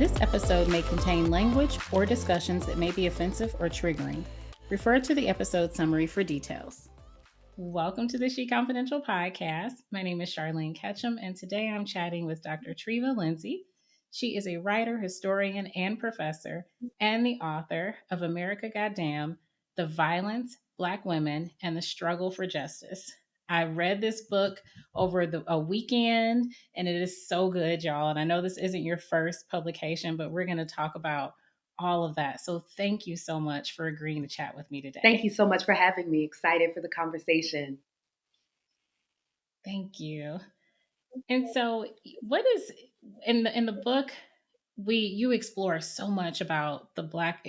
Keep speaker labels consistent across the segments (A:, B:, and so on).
A: This episode may contain language or discussions that may be offensive or triggering. Refer to the episode summary for details. Welcome to the SheConfidential podcast. My name is Charlene Ketchum, and today I'm chatting with Dr. Treva Lindsey. She is a writer, historian, and professor, and the author of America Goddam, The Violence, Black Women, and the Struggle for Justice. I read this book over a weekend, and it is so good, y'all. And I know this isn't your first publication, but we're going to talk about all of that. So thank you so much for agreeing to chat with me today.
B: Thank you so much for having me. Excited for the conversation.
A: Thank you. And so what is in the book, you explore so much about the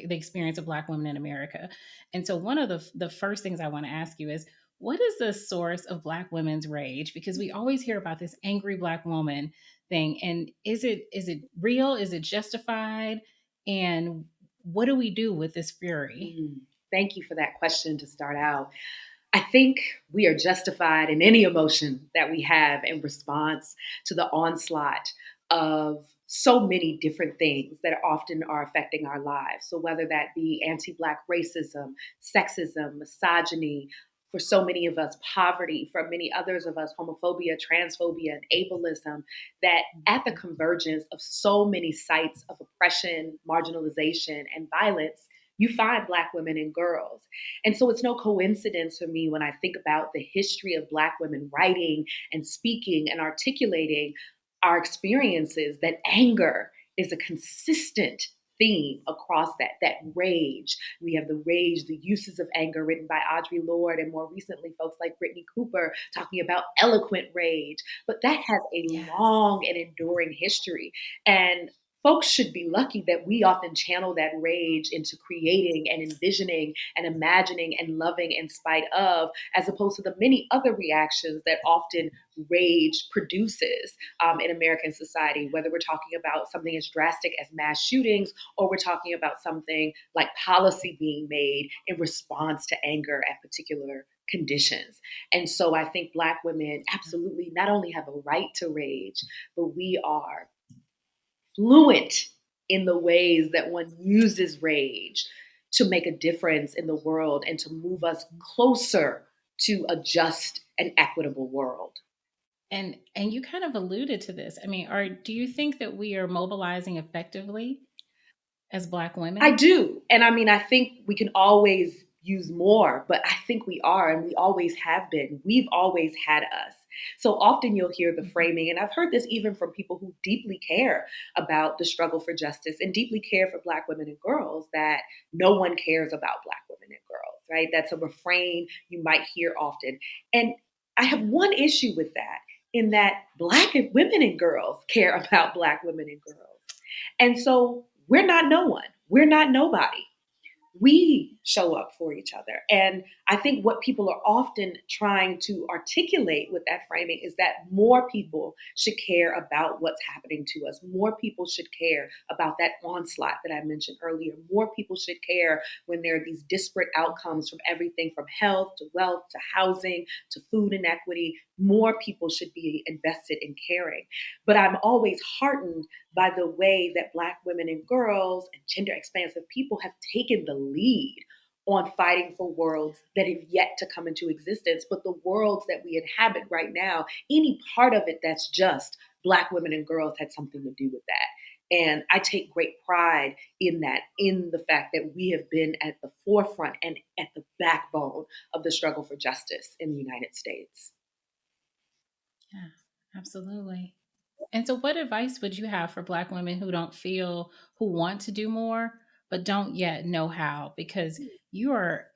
A: experience of Black women in America. And so one of the first things I want to ask you is, what is the source of Black women's rage? Because we always hear about this angry Black woman thing. And is it real? Is it justified? And what do we do with this fury?
B: Thank you for that question to start out. I think we are justified in any emotion that we have in response to the onslaught of so many different things that often are affecting our lives. So whether that be anti-Black racism, sexism, misogyny, for so many of us, poverty, for many others of us, homophobia, transphobia, and ableism, that at the convergence of so many sites of oppression, marginalization, and violence, you find Black women and girls. And so it's no coincidence for me when I think about the history of Black women writing and speaking and articulating our experiences that anger is a consistent theme across that rage. We have the rage, the uses of anger written by Audre Lorde, and more recently folks like Brittany Cooper talking about eloquent rage. But that has a long and enduring history. And folks should be lucky that we often channel that rage into creating and envisioning and imagining and loving in spite of, as opposed to the many other reactions that often rage produces in American society, whether we're talking about something as drastic as mass shootings or we're talking about something like policy being made in response to anger at particular conditions. And so I think Black women absolutely not only have a right to rage, but we are fluent in the ways that one uses rage to make a difference in the world and to move us closer to a just and equitable world.
A: And you kind of alluded to this. I mean, do you think that we are mobilizing effectively as Black women?
B: I do. And I mean, I think we can always use more, but I think we are, and we always have been. We've always had us. So often you'll hear the framing, and I've heard this even from people who deeply care about the struggle for justice and deeply care for Black women and girls, that no one cares about Black women and girls, right? That's a refrain you might hear often. And I have one issue with that, in that Black women and girls care about Black women and girls. And so we're not no one. We're not nobody. We show up for each other. And I think what people are often trying to articulate with that framing is that more people should care about what's happening to us. More people should care about that onslaught that I mentioned earlier. More people should care when there are these disparate outcomes from everything from health to wealth to housing to food inequity. More people should be invested in caring. But I'm always heartened by the way that Black women and girls and gender expansive people have taken the lead on fighting for worlds that have yet to come into existence. But the worlds that we inhabit right now, any part of it that's just, Black women and girls had something to do with that. And I take great pride in that, in the fact that we have been at the forefront and at the backbone of the struggle for justice in the United States.
A: Yeah, absolutely. And so what advice would you have for Black women who who want to do more, but don't yet know how? Because you are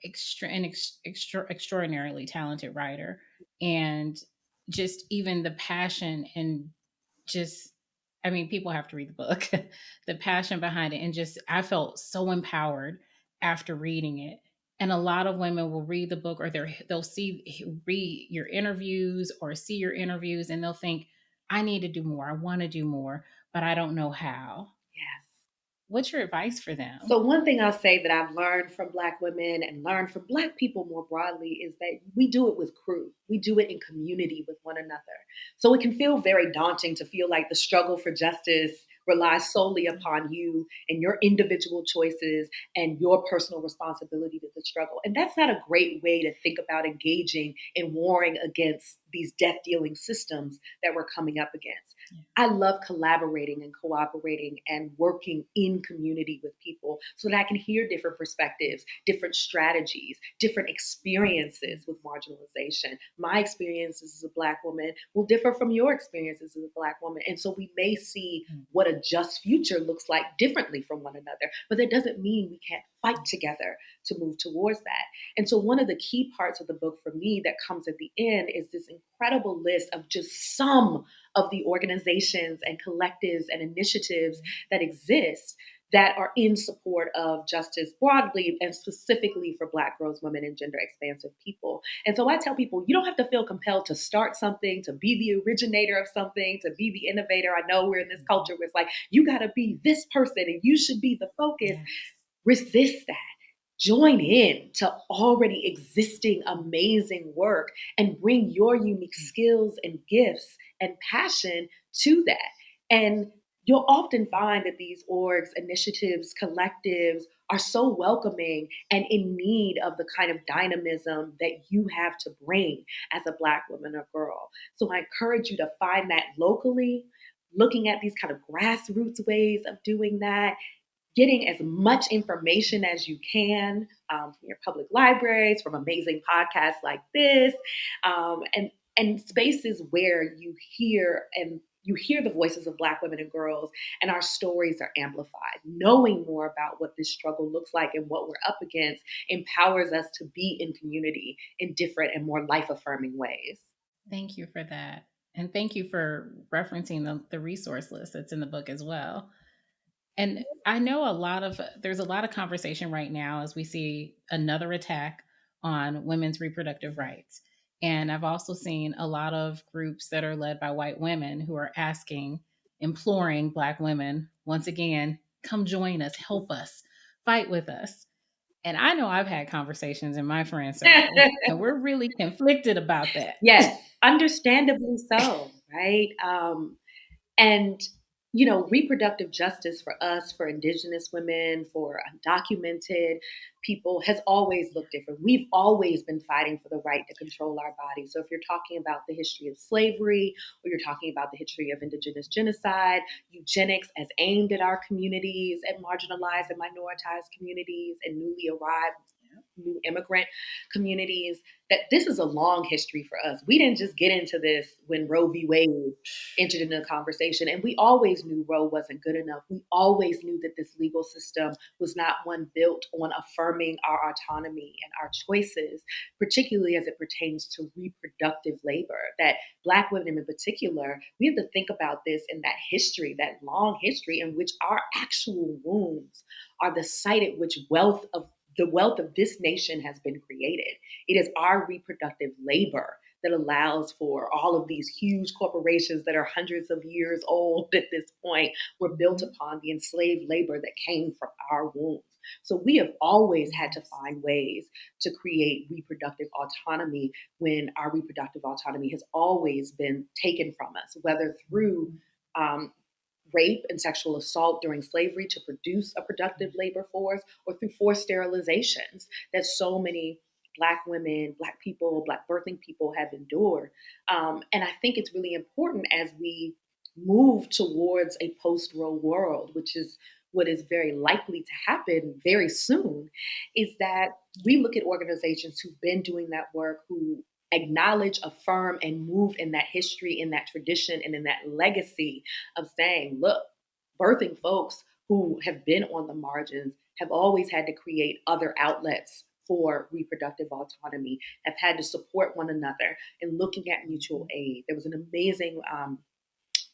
A: an extraordinarily talented writer, and just even the passion and people have to read the book, the passion behind it. And I felt so empowered after reading it. And a lot of women will read the book, or they'll read your interviews or see your interviews, and they'll think, I need to do more. I want to do more, but I don't know how.
B: Yes.
A: What's your advice for them?
B: So one thing I'll say that I've learned from Black women and learned from Black people more broadly is that we do it with crew. We do it in community with one another. So it can feel very daunting to feel like the struggle for justice relies solely upon you and your individual choices and your personal responsibility to the struggle. And that's not a great way to think about engaging in warring against these death dealing systems that we're coming up against.
A: Yeah.
B: I love collaborating and cooperating and working in community with people so that I can hear different perspectives, different strategies, different experiences with marginalization. My experiences as a Black woman will differ from your experiences as a Black woman. And so we may see
A: Mm.
B: what a just future looks like differently from one another, but that doesn't mean we can't fight together to move towards that. And so one of the key parts of the book for me that comes at the end is this incredible list of just some of the organizations and collectives and initiatives that exist that are in support of justice broadly and specifically for Black girls, women, and gender expansive people. And so I tell people, you don't have to feel compelled to start something, to be the originator of something, to be the innovator. I know we're in this culture where it's like, you got to be this person and you should be the focus.
A: Yes.
B: Resist that. Join in to already existing amazing work and bring your unique skills and gifts and passion to that. And you'll often find that these orgs, initiatives, collectives are so welcoming and in need of the kind of dynamism that you have to bring as a Black woman or girl. So I encourage you to find that locally, looking at these kind of grassroots ways of doing that, getting as much information as you can from your public libraries, from amazing podcasts like this, and spaces where you hear the voices of Black women and girls, and our stories are amplified. Knowing more about what this struggle looks like and what we're up against empowers us to be in community in different and more life affirming ways.
A: Thank you for that. And thank you for referencing the resource list that's in the book as well. And I know there's a lot of conversation right now as we see another attack on women's reproductive rights. And I've also seen a lot of groups that are led by white women who are asking, imploring Black women, once again, come join us, help us, fight with us. And I know I've had conversations in my friend circle, and we're really conflicted about that.
B: Yes, understandably so, right? And, reproductive justice for us, for Indigenous women, for undocumented people has always looked different. We've always been fighting for the right to control our bodies. So if you're talking about the history of slavery, or you're talking about the history of Indigenous genocide, eugenics as aimed at our communities, at marginalized and minoritized communities, and newly arrived new immigrant communities, that this is a long history for us. We didn't just get into this when Roe v. Wade entered into the conversation. And we always knew Roe wasn't good enough. We always knew that this legal system was not one built on affirming our autonomy and our choices, particularly as it pertains to reproductive labor. That Black women in particular, we have to think about this in that history, that long history in which our actual wombs are the site at which the wealth of this nation has been created. It is our reproductive labor that allows for all of these huge corporations that are hundreds of years old at this point were built upon the enslaved labor that came from our wombs. So we have always had to find ways to create reproductive autonomy when our reproductive autonomy has always been taken from us, whether through um, rape and sexual assault during slavery to produce a productive labor force, or through forced sterilizations that so many Black women, Black people, Black birthing people have endured. And I think it's really important as we move towards a post Roe world, which is what is very likely to happen very soon, is that we look at organizations who've been doing that work, who acknowledge, affirm, and move in that history, in that tradition, and in that legacy of saying, look, birthing folks who have been on the margins have always had to create other outlets for reproductive autonomy, have had to support one another in looking at mutual aid. There was an amazing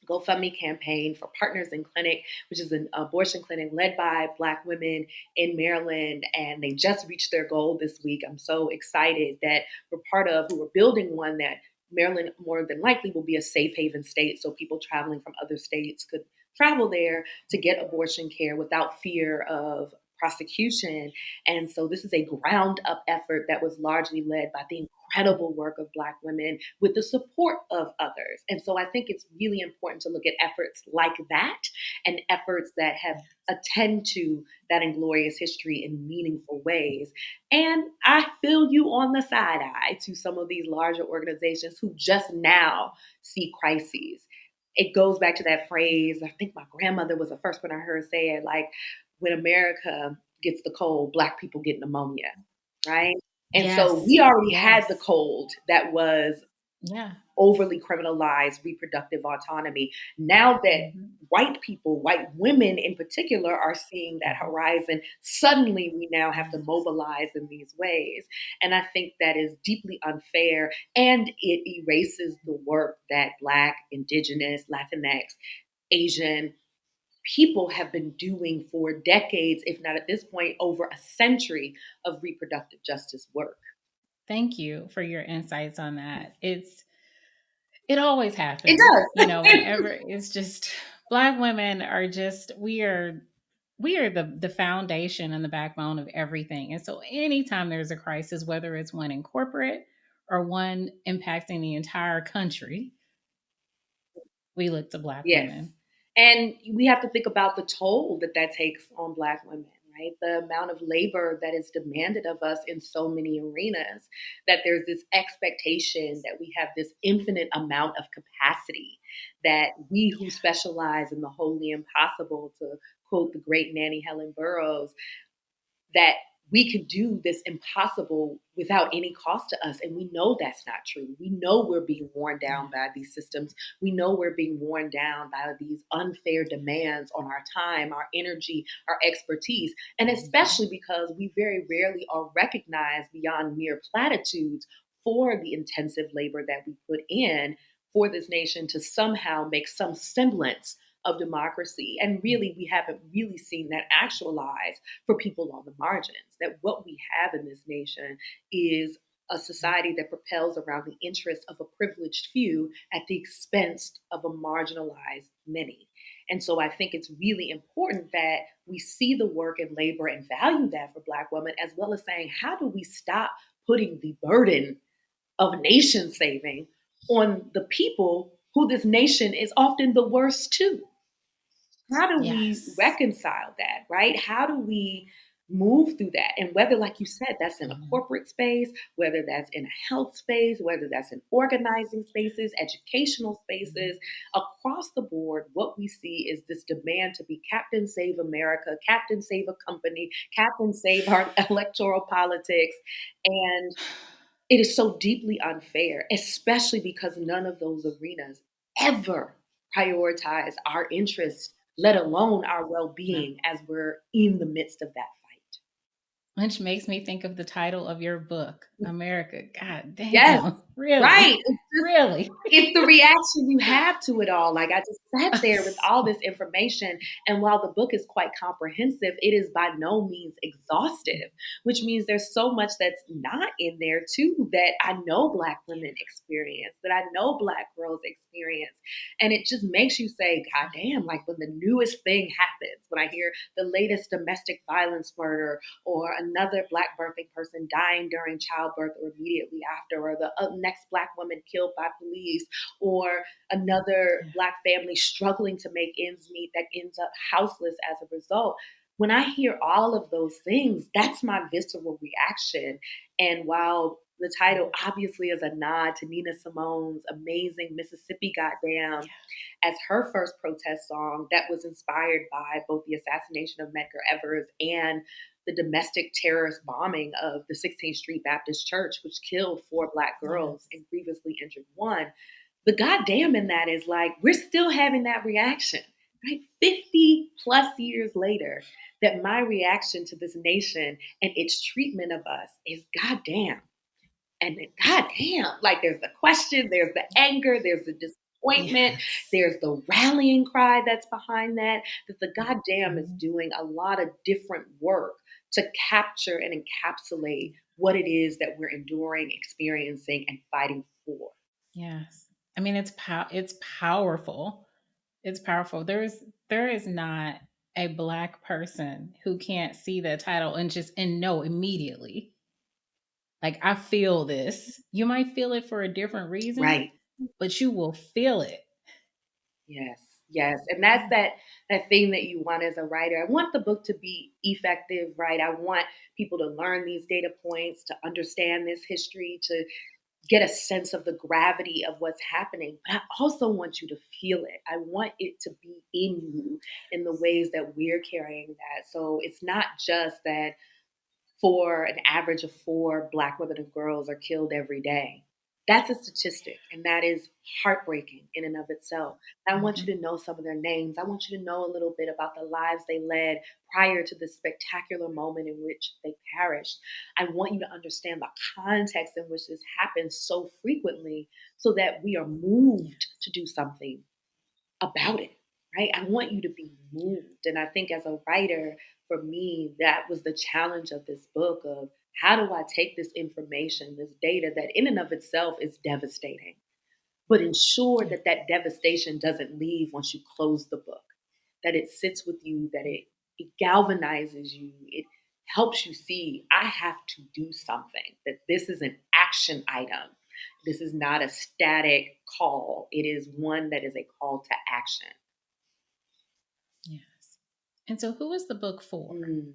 B: GoFundMe campaign for Partners in Clinic, which is an abortion clinic led by Black women in Maryland. And they just reached their goal this week. I'm so excited that we're part of, who we're building one that Maryland more than likely will be a safe haven state. So people traveling from other states could travel there to get abortion care without fear of prosecution. And so this is a ground up effort that was largely led by the incredible work of Black women with the support of others. And so I think it's really important to look at efforts like that and efforts that have attend to that inglorious history in meaningful ways. And I feel you on the side eye to some of these larger organizations who just now see crises. It goes back to that phrase. I think my grandmother was the first one I heard say it, like, when America gets the cold, Black people get pneumonia, right? And so
A: Yes.
B: we already had the
A: Yes.
B: cold that was
A: Yeah.
B: overly criminalized reproductive autonomy. Now that
A: Mhm.
B: white people, white women in particular, are seeing that
A: Mhm.
B: horizon, suddenly we now have to
A: Yes.
B: mobilize in these ways. And I think that is deeply unfair, and it erases the work that Black, Indigenous, Latinx, Asian people have been doing for decades, if not at this point, over a century of reproductive justice work.
A: Thank you for your insights on that. It always
B: It
A: happens,
B: does.
A: whenever it's just Black women are just we are the foundation and the backbone of everything. And so anytime there's a crisis, whether it's one in corporate or one impacting the entire country, we look to Black
B: Yes.
A: women.
B: And we have to think about the toll that that takes on Black women, right? The amount of labor that is demanded of us in so many arenas, that there's this expectation that we have this infinite amount of capacity, that we who specialize in the wholly impossible, to quote the great Nanny Helen Burroughs, that we could do this impossible without any cost to us. And we know that's not true. We know we're being worn
A: Yeah.
B: down by these systems. We know we're being worn down by these unfair demands on our time, our energy, our expertise. And
A: Mhm.
B: especially because we very rarely are recognized beyond mere platitudes for the intensive labor that we put in for this nation to somehow make some semblance of democracy. And really, we haven't really seen that actualized for people on the margins. That what we have in this nation is a society that propels around the interests of a privileged few at the expense of a marginalized many. And so I think it's really important that we see the work and labor and value that for Black women, as well as saying, how do we stop putting the burden of nation saving on the people who this nation is often the worst to? How do we
A: Yes.
B: reconcile that, right? How do we move through that? And whether, like you said, that's in a
A: Mhm.
B: corporate space, whether that's in a health space, whether that's in organizing spaces, educational
A: Mhm.
B: spaces, across the board, what we see is this demand to be Captain Save America, Captain Save a company, Captain Save our electoral politics. And it is so deeply unfair, especially because none of those arenas ever prioritize our interests, let alone our well
A: No.
B: being as we're in the midst of that
A: Which makes me think of the title of your book,
B: fight.
A: America. God
B: Yes,
A: damn.
B: right.
A: Really?
B: It's just
A: Really?
B: it's the reaction you have to it all. Like, I just sat there with all this
A: So
B: information, and while the book is quite comprehensive, it is by no means exhaustive, which means there's so much that's not in there too that I know Black women experience, that I know Black girls experience. And it just makes you say, God damn, like when the newest thing happens, when I hear the latest domestic violence murder, or another Black birthing person dying during childbirth or immediately after, or the next Black woman killed by police, or another
A: yeah.
B: Black family struggling to make ends meet that ends up houseless as a result. When I hear all of those things, that's my visceral reaction. And while the title obviously is a nod to Nina Simone's amazing Mississippi Goddam as her first protest song that was inspired by both the assassination of Medgar Evers and the domestic terrorist bombing of the 16th Street Baptist Church, which killed four Black girls
A: Yes.
B: and grievously injured one. The goddamn in that is like, we're still having that reaction, right? 50 plus years later, that my reaction to this nation and its treatment of us is goddamn. And then, goddamn, like there's the question, there's the anger, there's the disappointment,
A: Yes.
B: there's the rallying cry that's behind that. That the goddamn is
A: Mhm.
B: doing a lot of different work to capture and encapsulate what it is that we're enduring, experiencing, and fighting for.
A: Yes. I mean, it's powerful. It's powerful. There is not a Black person who can't see the title and know immediately. Like, I feel this. You might feel it for a different reason,
B: Right.
A: but you will feel it.
B: Yes. Yes, and that's
A: Yeah.
B: that thing that you want as a writer. I want the book to be effective, right? I want people to learn these data points, to understand this history, to get a sense of the gravity of what's happening. But I also want you to feel it. I want it to be in you in the ways that we're carrying that. So it's not just that for an average of 4 Black women and girls are killed every day. That's a statistic, and that is heartbreaking in and of itself. I want
A: Mhm.
B: you to know some of their names. I want you to know a little bit about the lives they led prior to this spectacular moment in which they perished. I want you to understand the context in which this happens so frequently so that we are moved
A: Yes.
B: to do something about it, right? I want you to be
A: Yeah.
B: moved. And I think as a writer, for me, that was the challenge of this book of how do I take this information, this data that in and of itself is devastating, but ensure
A: Yeah.
B: that that devastation doesn't leave once you close the book, that it sits with you, that it galvanizes you, it helps you see I have to do something, that this is an action item. This is not a static call. It is one that is a call to action.
A: Yes. And so who is the book for?
B: Mm.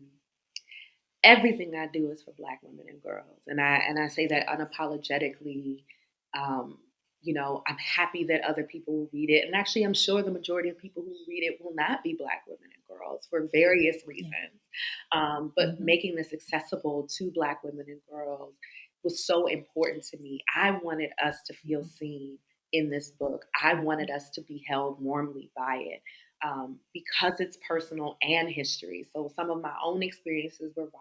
B: Everything I do is for Black women and girls, and I say that unapologetically. Um, I'm happy that other people will read it, and actually, I'm sure the majority of people who read it will not be Black women and girls for various
A: Yeah.
B: reasons. But
A: Mhm.
B: making this accessible to Black women and girls was so important to me. I wanted us to feel
A: Mhm.
B: seen in this book. I wanted
A: Mhm.
B: us to be held warmly by it because it's personal and history. So some of my own experiences with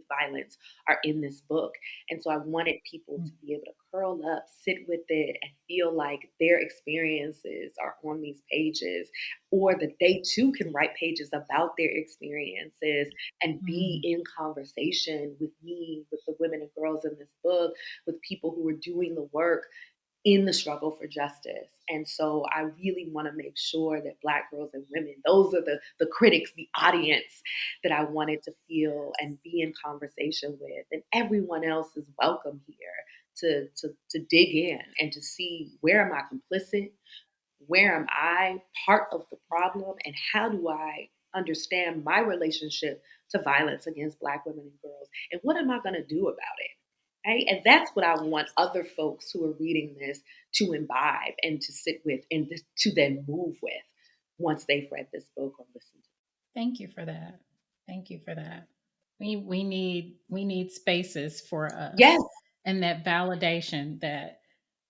B: violence are in this book. And so I wanted people to
A: Mm.
B: be able to curl up, sit with it, and feel like their experiences are on these pages, or that they too can write pages about their experiences and be
A: Mm.
B: in conversation with me, with the women and girls in this book, with people who are doing the work in the struggle for justice. And so I really want to make sure that Black girls and women, those are the critics, the audience that I wanted to feel and be in conversation with. And everyone else is welcome here to dig in and to see where am I complicit? Where am I part of the problem? And how do I understand my relationship to violence against Black women and girls? And what am I going to do about it? Right? And that's what I want other folks who are reading this to imbibe and to sit with and to then move with once they've read this book or listened to it.
A: Thank you for that. Thank you for that. We need spaces for
B: Yes,
A: us and that validation that,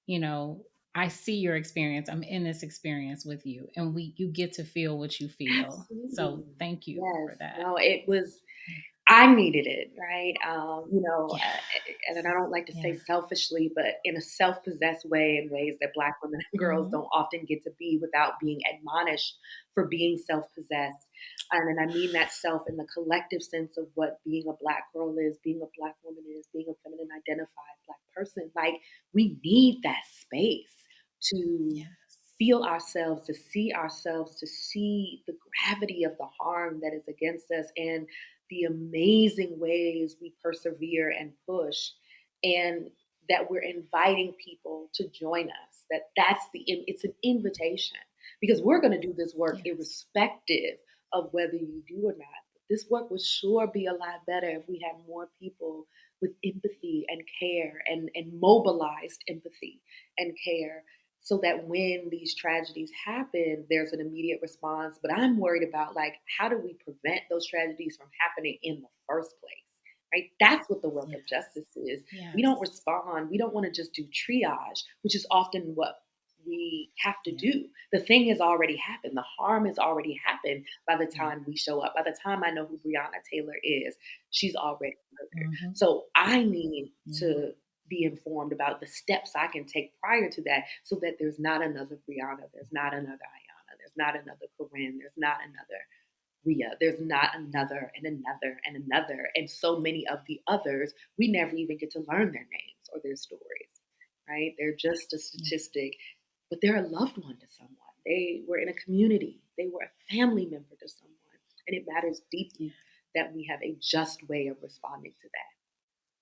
A: you know, I see your experience. I'm in this experience with you and you get to feel what you feel.
B: absolutely.
A: So thank you
B: Yes.
A: for that.
B: No, it was
A: Yeah.
B: I needed it, right?
A: Yeah.
B: And I don't like to say
A: Yeah.
B: selfishly, but in a self-possessed way, in ways that Black women and girls
A: Mhm.
B: don't often get to be without being admonished for being self-possessed. And I mean that self in the collective sense of what being a Black girl is, being a Black woman is, being a feminine identified Black person. Like, we need that space to
A: Yes.
B: feel ourselves, to see the gravity of the harm that is against us and the amazing ways we persevere and push, and that we're inviting people to join us, it's an invitation because we're going to do this work
A: Yes.
B: irrespective of whether you do or not. This work would sure be a lot better if we had more people with empathy and care and mobilized empathy and care so that when these tragedies happen, there's an immediate response. But I'm worried about like how do we prevent those tragedies from happening in the first place? Right? That's what the work of
A: Yes.
B: justice is. We don't
A: Yes.
B: respond. We don't want to just do triage, which is often what we have to
A: Yeah.
B: do. The thing has already happened. The harm has already happened by the
A: Yeah.
B: time we show up. By the time I know who Breonna Taylor is, she's already murdered.
A: Mhm.
B: So I need
A: Yeah.
B: to be informed about the steps I can take prior to that so that there's not another Brianna, there's not another Ayana, there's not another Corinne, there's not another Ria, there's not another and another and another. And so many of the others, we never even get to learn their names or their stories, right? They're just a
A: Yeah.
B: statistic, but they're a loved one to someone. They were in a community, they were a family member to someone. And it matters
A: Yeah.
B: deeply that we have a just way of responding to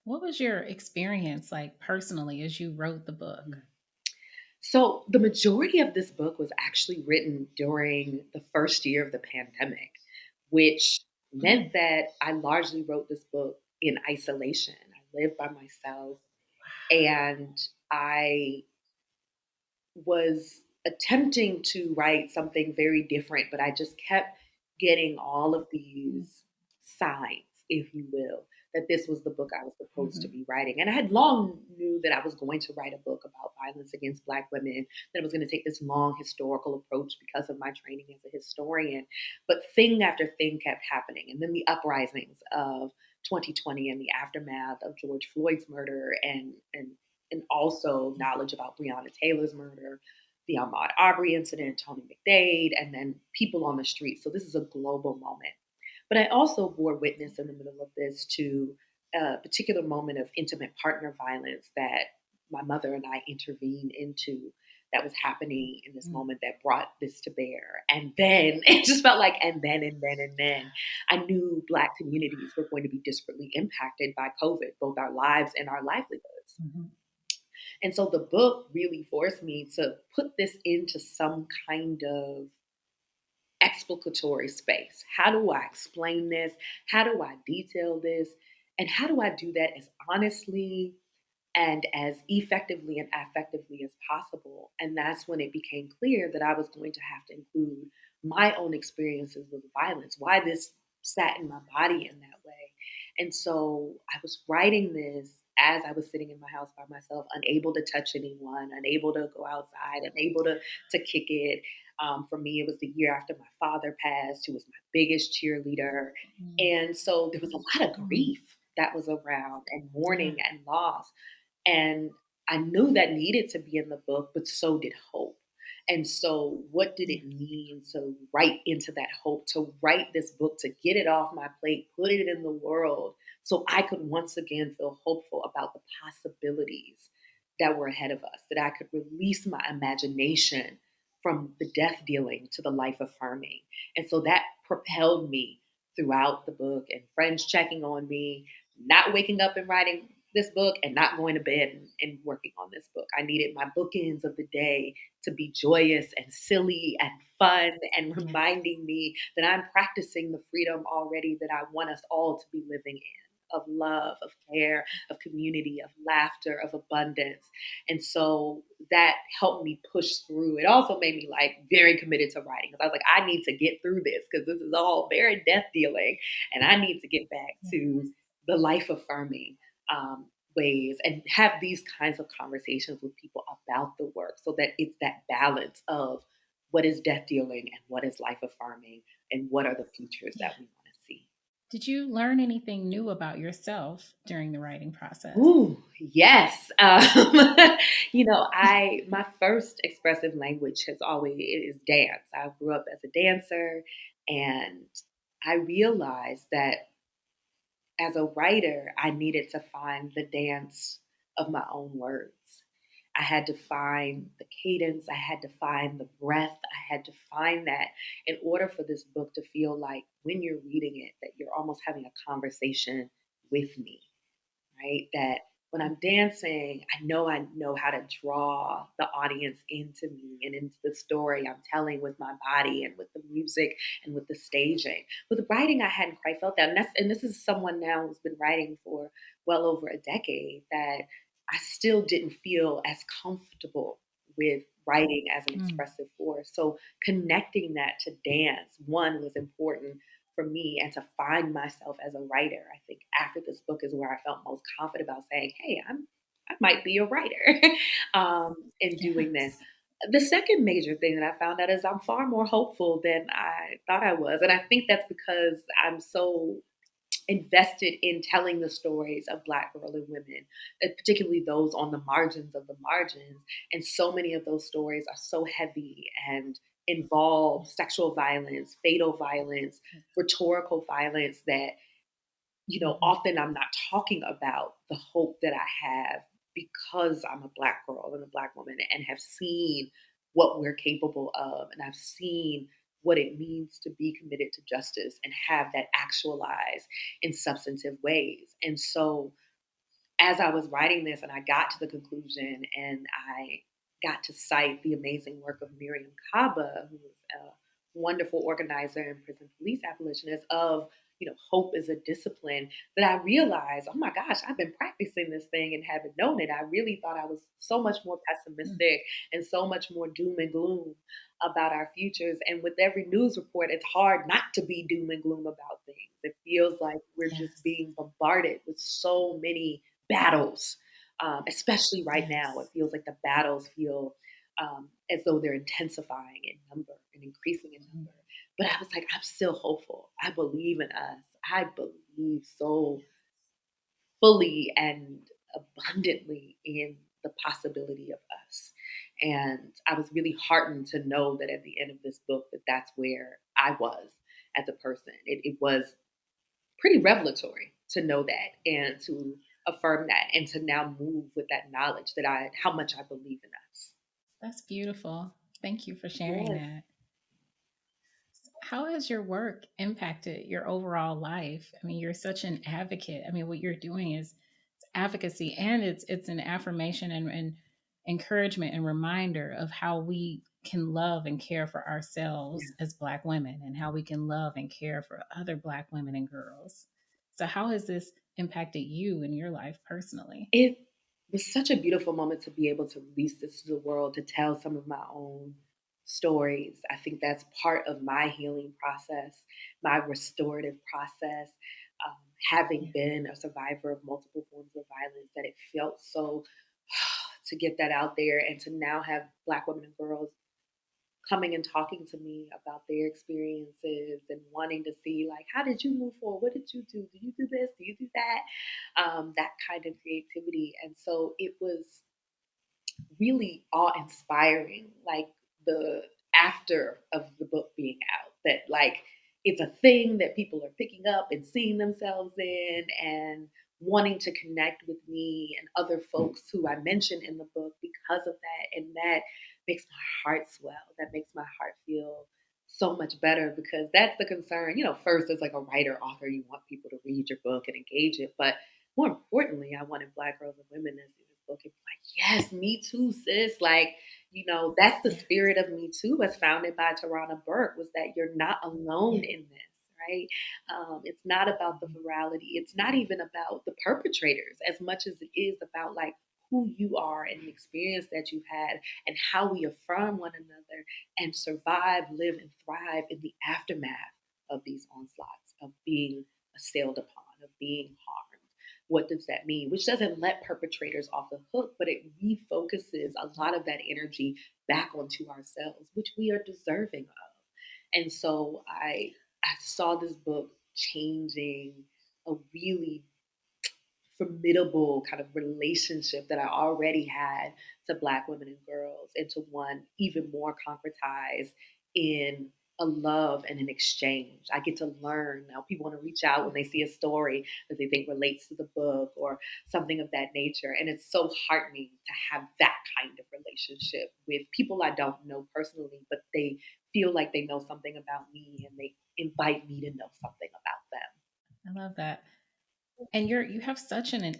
A: What was your experience like personally as you wrote the
B: that.
A: book?
B: So the majority of this book was actually written during the first year of the pandemic, which
A: Mm.
B: meant that I largely wrote this book in isolation. I lived by myself and I was attempting to write something very different, but I just kept getting all of
A: Mm.
B: these signs, if you will, that this was the book I was supposed to
A: Mhm.
B: be writing. And I had long knew that I was going to write a book about violence against Black women, that I was going to take this long historical approach because of my training as a historian. But thing after thing kept happening. And then the uprisings of 2020 and the aftermath of George Floyd's murder and also
A: Yeah.
B: knowledge about Breonna Taylor's murder, the Ahmaud Arbery incident, Tony McDade, and then people on the street. So this is a global moment. But I also bore witness in the middle of this to a particular moment of intimate partner violence that my mother and I intervened into that was happening in this
A: Mm.
B: moment that brought this to bear. And then it just felt like, and then I knew Black communities were going to be disparately impacted by COVID, both our lives and our livelihoods.
A: Mhm.
B: And so the book really forced me to put this into some kind of explicatory space. How do I explain this? How do I detail this? And how do I do that as honestly and as effectively and effectively as possible? And that's when it became clear that I was going to have to include my own experiences with violence, why this sat in my body in that way. And so I was writing this as I was sitting in my house by myself, unable to touch anyone, unable to go outside, unable to kick it. For me, it was the year after my father passed, who was my biggest cheerleader.
A: Mm.
B: And so there was a lot of
A: Mhm.
B: grief that was around and
A: Yeah.
B: mourning and loss. And I knew that needed to be in the book, but so did hope. And so, what did
A: Yeah.
B: it mean to write into that hope, to write this book, to get it off my plate, put it in the world so I could once again feel hopeful about the possibilities that were ahead of us, that I could release my imagination from the death dealing to the life affirming. And so that propelled me throughout the book and friends checking on me, not waking up and writing this book and not going to bed and working on this book. I needed my bookends of the day to be joyous and silly and fun and
A: Yeah.
B: reminding me that I'm practicing the freedom already that I want us all to be living in, of love, of care, of community, of laughter, of abundance. And so that helped me push through. It also made me like very committed to writing because I was like, I need to get through this because this is all very death dealing and I need to get back to
A: Yes.
B: the life affirming ways and have these kinds of conversations with people about the work so that it's that balance of what is death dealing and what is life affirming and what are the futures
A: Yeah.
B: that we want to see.
A: Did you learn anything new about yourself during the writing process?
B: Ooh, yes. I my first expressive language has always is dance. I grew up as a dancer, and I realized that as a writer, I needed to find the dance of my own words. I had to find the cadence, I had to find the breath, I had to find that in order for this book to feel like when you're reading it, that you're almost having a conversation with me, right? That when I'm dancing, I know how to draw the audience into me and into the story I'm telling with my body and with the music and with the staging. With writing, I hadn't quite felt that. And this is someone now who's been writing for well over a decade that I still didn't feel as comfortable with writing as an
A: Mm.
B: expressive force. So connecting that to dance, one was important for me and to find myself as a writer. I think after this book is where I felt most confident about saying, "Hey, I might be a writer," in doing this.
A: Yes.
B: The second major thing that I found out is I'm far more hopeful than I thought I was, and I think that's because I'm so invested in telling the stories of Black girl and women, particularly those on the margins of the margins. And so many of those stories are so heavy and involve sexual violence, fatal violence, rhetorical violence that,
A: Mhm.
B: often I'm not talking about the hope that I have because I'm a Black girl and a Black woman and have seen what we're capable of. And I've seen what it means to be committed to justice and have that actualized in substantive ways. And so as I was writing this and I got to the conclusion and I got to cite the amazing work of Miriam Kaba, who was a wonderful organizer and prison police abolitionist of, hope is a discipline, that I realized, oh my gosh, I've been practicing this thing and haven't known it. I really thought I was so much more
A: Mm.
B: pessimistic and so much more doom and gloom about our futures. And with every news report, it's hard not to be doom and gloom about things. It feels like we're just
A: Yes.
B: being bombarded with so many battles, especially right now. It
A: Yes.
B: feels like the battles feel as though they're intensifying in number and increasing in
A: Mm.
B: number. But I was like, I'm still hopeful. I believe in us. I believe so fully and abundantly in the possibility of us. And I was really heartened to know that at the end of this book, that that's where I was as a person. It was pretty revelatory to know that and to affirm that and to now move with that knowledge that how much I believe in us.
A: That's beautiful. Thank you for sharing
B: Yes.
A: that. How has your work impacted your overall life? I mean, you're such an advocate. I mean, what you're doing is it's advocacy, and it's an affirmation and encouragement and reminder of how we can love and care for ourselves
B: Yeah.
A: as Black women, and how we can love and care for other Black women and girls. So how has this impacted you in your life personally?
B: It was such a beautiful moment to be able to release this to the world, to tell some of my own stories. I think that's part of my healing process, my restorative process. Um, Having
A: Yeah.
B: been a survivor of multiple forms of violence, that it felt so to get that out there and to now have Black women and girls coming and talking to me about their experiences and wanting to see, like, how did you move forward? What did you do? Do you do this? Do you do that? That kind of creativity. And so it was really awe inspiring, like the after of the book being out, that like it's a thing that people are picking up and seeing themselves in and wanting to connect with me and other folks who I mentioned in the book because of that. And that makes my heart swell. That makes my heart feel so much better, because that's the concern. First, as like a writer, author, you want people to read your book and engage it. But more importantly, I wanted Black girls and women to see this book and be like, yes, me too, sis. Like, that's the
A: Yeah.
B: spirit of Me Too, as founded by Tarana Burke, was that you're not alone
A: Yeah.
B: in this, right? It's not about the
A: Mhm.
B: virality. It's not even about the perpetrators as much as it is about like who you are and the experience that you've had and how we affirm one another and survive, live, and thrive in the aftermath of these onslaughts, of being assailed upon, of being harmed. What does that mean? Which doesn't let perpetrators off the hook, but it refocuses a lot of that energy back onto ourselves, which we are deserving of. And so I saw this book changing a really formidable kind of relationship that I already had to Black women and girls into one even more concretized in a love and an exchange. I get to learn now. People want to reach out when they see a story that they think relates to the book or something of that nature. And it's so heartening to have that kind of relationship with people I don't know personally, but they feel like they know something about me and they invite me to know something about them.
A: I love that. And you have such an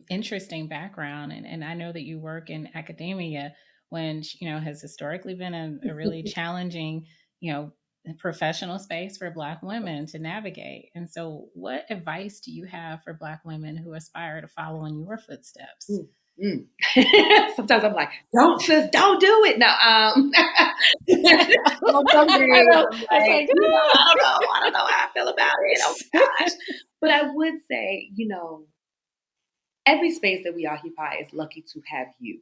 A: interesting background, and I know that you work in academia, when has historically been a really challenging, you know professional space for Black women to navigate. And so, what advice do you have for Black women who aspire to follow in your footsteps?
B: Mm, mm. Sometimes I'm like, "Don't, sis, don't do it." No, on some
A: I
B: days
A: know.
B: I'm
A: It's
B: like,
A: like,
B: I don't know how I feel about it. Oh gosh. But I would say, every space that we occupy is lucky to have you,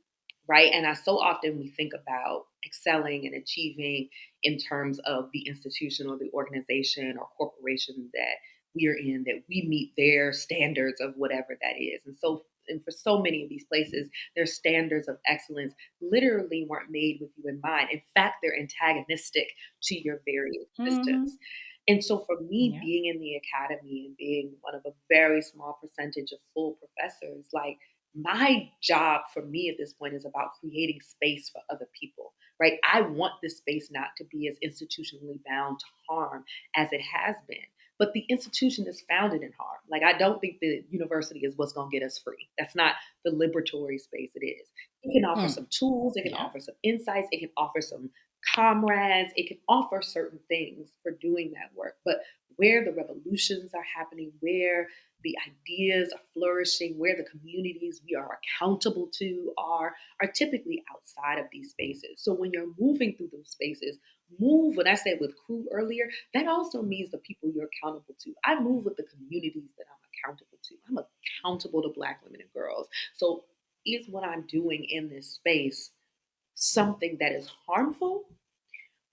B: right? And I so often we think about excelling and achieving in terms of the institution or the organization or corporation that we are in, that we meet their standards of whatever that is. And for so many of these places, their standards of excellence literally weren't made with you in mind. In fact, they're antagonistic to your very existence.
A: Mhm.
B: And so for me,
A: Yeah.
B: being in the academy and being one of a very small percentage of full professors, like my job for me at this point is about creating space for other people, right? I want this space not to be as institutionally bound to harm as it has been, but the institution is founded in harm. Like, I don't think the university is what's going to get us free. That's not the liberatory space it is. It can offer
A: Mm.
B: some tools, it can
A: Yeah.
B: offer some insights, it can offer some comrades, it can offer certain things for doing that work. But where the revolutions are happening, where the ideas are flourishing, where the communities we are accountable to are typically outside of these spaces. So when you're moving through those spaces, move, when I said with crew earlier, that also means the people you're accountable to. I move with the communities that I'm accountable to. I'm accountable to Black women and girls. So is what I'm doing in this space something that is harmful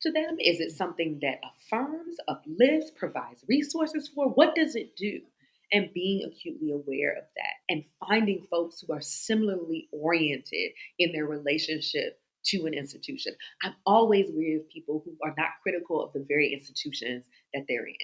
B: to them? Is it something that affirms, uplifts, provides resources for? What does it do? And being acutely aware of that and finding folks who are similarly oriented in their relationship to an institution. I'm always weary of people who are not critical of the very institutions that they're in.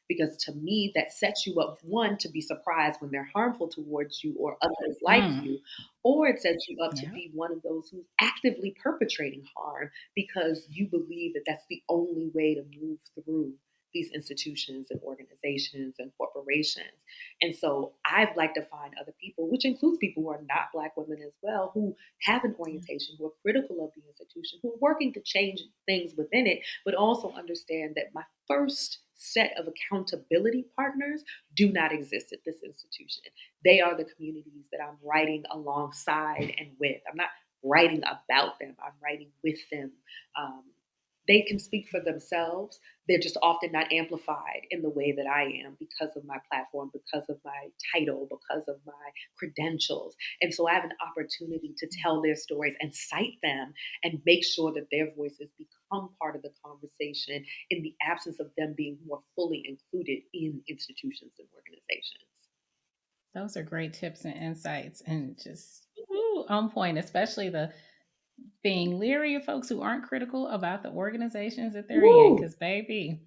B: Because to me, that sets you up, one, to be surprised when they're harmful towards you or others like
A: Mm.
B: you, or it sets you up to
A: Yeah.
B: be one of those who's actively perpetrating harm because you believe that that's the only way to move through these institutions and organizations and corporations. And so I'd like to find other people, which includes people who are not Black women as well, who have an orientation, who are critical of the institution, who are working to change things within it, but also understand that my first set of accountability partners do not exist at this institution. They are the communities that I'm writing alongside and with. I'm not writing about them, I'm writing with them. Um, they can speak for themselves. They're just often not amplified in the way that I am because of my platform, because of my title, because of my credentials. And so I have an opportunity to tell their stories and cite them and make sure that their voices become part of the conversation in the absence of them being more fully included in institutions and organizations.
A: Those are great tips and insights and just on point, especially the being leery of folks who aren't critical about the organizations that they're in.
B: Woo!
A: Because, baby,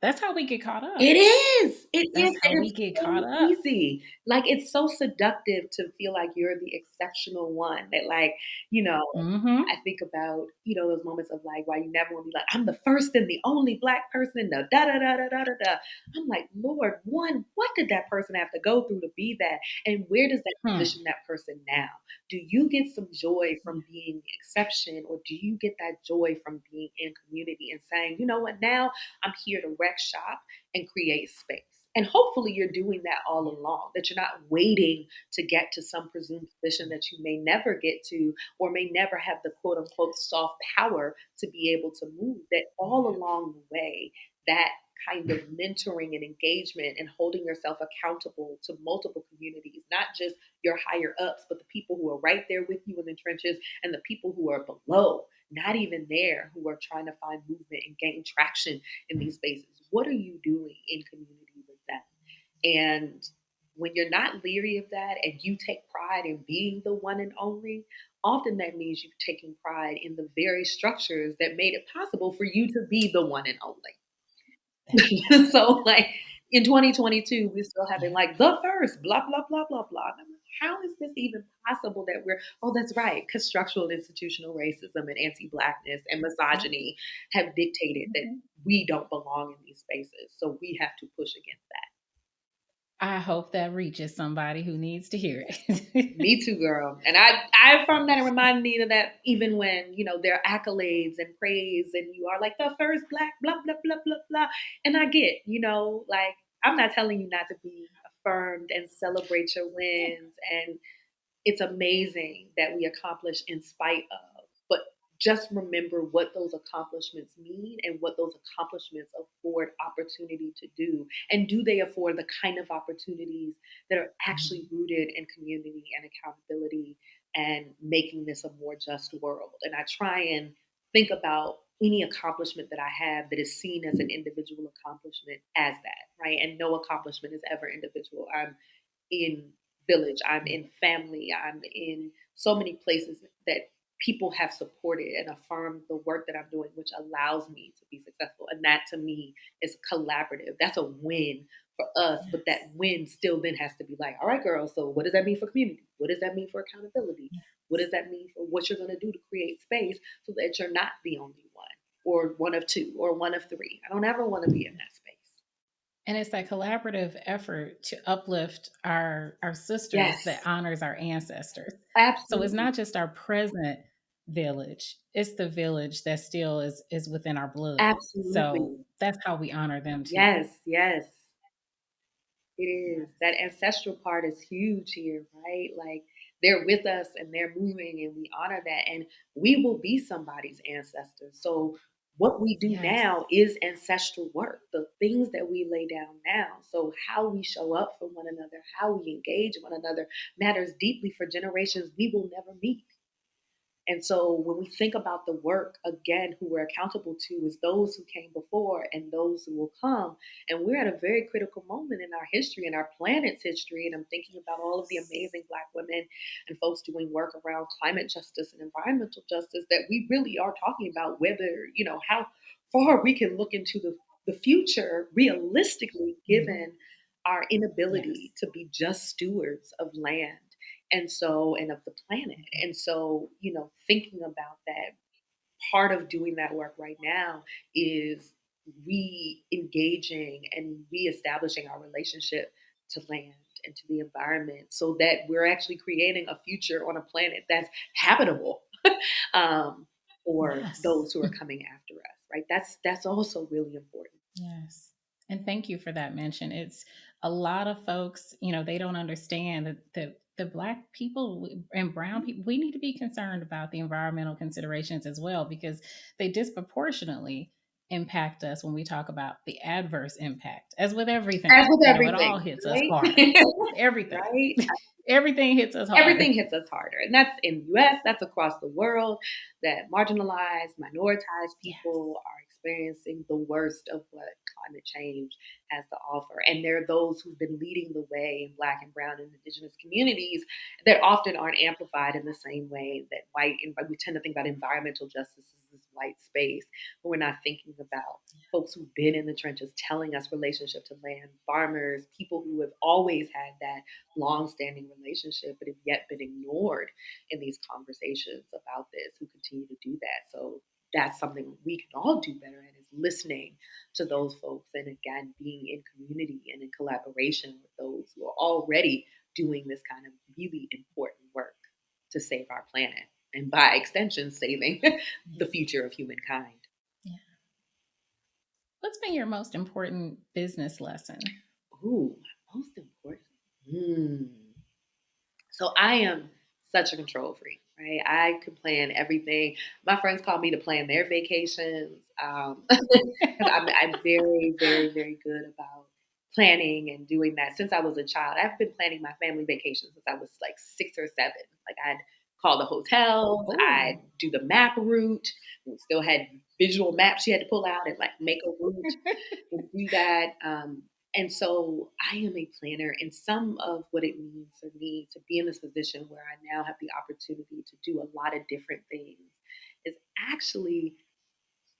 A: that's how we get caught
B: It
A: up.
B: is. It is,
A: That's how
B: and
A: we
B: it's
A: get caught
B: so
A: up.
B: easy. Like, it's so seductive to feel like you're the exceptional one that, like, you know,
A: Hmm.
B: I think about, those moments of like, why you never want to be like, I'm the first and the only Black person, the da da da da da da da. I'm like, Lord, one, what did that person have to go through to be that? And where does that
A: Hmm.
B: position that person now? Do you get some joy from being the exception, or do you get that joy from being in community and saying, you know what, now I'm here to wreck shop and create space? And hopefully you're doing that all along, that you're not waiting to get to some presumed position that you may never get to or may never have the quote unquote soft power to be able to move. That all along the way, that kind of mentoring and engagement and holding yourself accountable to multiple communities, not just your higher ups, but the people who are right there with you in the trenches and the people who are below, not even there, who are trying to find movement and gain traction in these spaces. What are you doing in community with them? And when you're not leery of that and you take pride in being the one and only, often that means you've taken pride in the very structures that made it possible for you to be the one and only. So, like, in 2022, we're still having
A: Yeah.
B: like the first blah blah blah blah blah. And I'm like, how is this even possible that we're? Oh, that's right, because structural and institutional racism and anti-blackness and
A: Yeah.
B: misogyny have dictated that
A: Mhm.
B: we don't belong in these spaces. So we have to push against that.
A: I hope that reaches somebody who needs to hear it.
B: Me too, girl. And I affirm that and remind me of that even when, there are accolades and praise and you are like the first Black, blah, blah, blah, blah, blah. And I get, like, I'm not telling you not to be affirmed and celebrate your wins. And it's amazing that we accomplish in spite of. But just remember what those accomplishments mean and what those accomplishments afford opportunity to do. And do they afford the kind of opportunities that are actually rooted in community and accountability and making this a more just world? And I try and think about any accomplishment that I have that is seen as an individual accomplishment as that, right? And no accomplishment is ever individual. I'm in village, I'm in family, I'm in so many places that people have supported and affirmed the work that I'm doing, which allows me to be successful. And that to me is collaborative. That's a win for us. But
A: Yes.
B: that win still then has to be like, all right, girl, so what does that mean for community? What does that mean for accountability? What does that mean for what you're going to do to create space so that you're not the only one or one of two or one of three? I don't ever want to be in that space.
A: And it's that collaborative effort to uplift our sisters that
B: Yes,
A: honors our ancestors. So it's
B: absolutely.
A: not just our present village, it's the village that still is within our blood. So
B: Absolutely.
A: that's how we honor them too.
B: Yes, yes. It is. That ancestral part is huge here, right? Like they're with us and they're moving and we honor that and we will be somebody's ancestors. So what we do
A: Yes.
B: now is ancestral work, the things that we lay down now. So how we show up for one another, how we engage one another matters deeply for generations we will never meet. And so when we think about the work, again, who we're accountable to is those who came before and those who will come. And we're at a very critical moment in our history, in our planet's history. And I'm thinking about all of the amazing Black women and folks doing work around climate justice and environmental justice that we really are talking about whether, how far we can look into the future realistically,
A: Mhm.
B: given our inability
A: Yes.
B: to be just stewards of land and of the planet.
A: Mhm.
B: And so, thinking about that, part of doing that work right now is re-engaging and re-establishing our relationship to land and to the environment so that we're actually creating a future on a planet that's habitable um, for
A: Yes.
B: those who are coming after us, right? That's also really important.
A: Yes. And thank you for that mention. It's a lot of folks, they don't understand that the black people and brown people, we need to be concerned about the environmental considerations as well because they disproportionately impact us when we talk about the adverse impact. As with everything,
B: As with
A: it all
B: everything,
A: hits us hard.
B: right?
A: Everything.
B: Right?
A: Everything hits us
B: Everything
A: hard.
B: hits us harder. And that's in the US, that's across the world, that marginalized, minoritized
A: Yes.
B: people are experiencing the worst of what climate change has to offer. And there are those who've been leading the way in Black and Brown and Indigenous communities that often aren't amplified in the same way that we tend to think about environmental justice as this white space, but we're not thinking about folks who've been in the trenches telling us relationship to land, farmers, people who have always had that long-standing relationship but have yet been ignored in these conversations about this who continue to do that. So that's something we can all do better at is listening to those folks and again being in community and in collaboration with those who are already doing this kind of really important work to save our planet and by extension saving
A: Yeah.
B: the future of humankind.
A: Yeah. What's been your most important business lesson?
B: Ooh, most important. Hmm. So I am such a control freak, right? I can plan everything. My friends call me to plan their vacations because I'm very, very, very good about planning and doing that since I was a child. I've been planning my family vacations since I was like 6 or 7. Like I'd call the hotels, I'd
A: Oh.
B: do the map route. We still had visual maps you had to pull out and like make a route and do that. And so I am a planner, and some of what it means for me to be in this position where I now have the opportunity to do a lot of different things is actually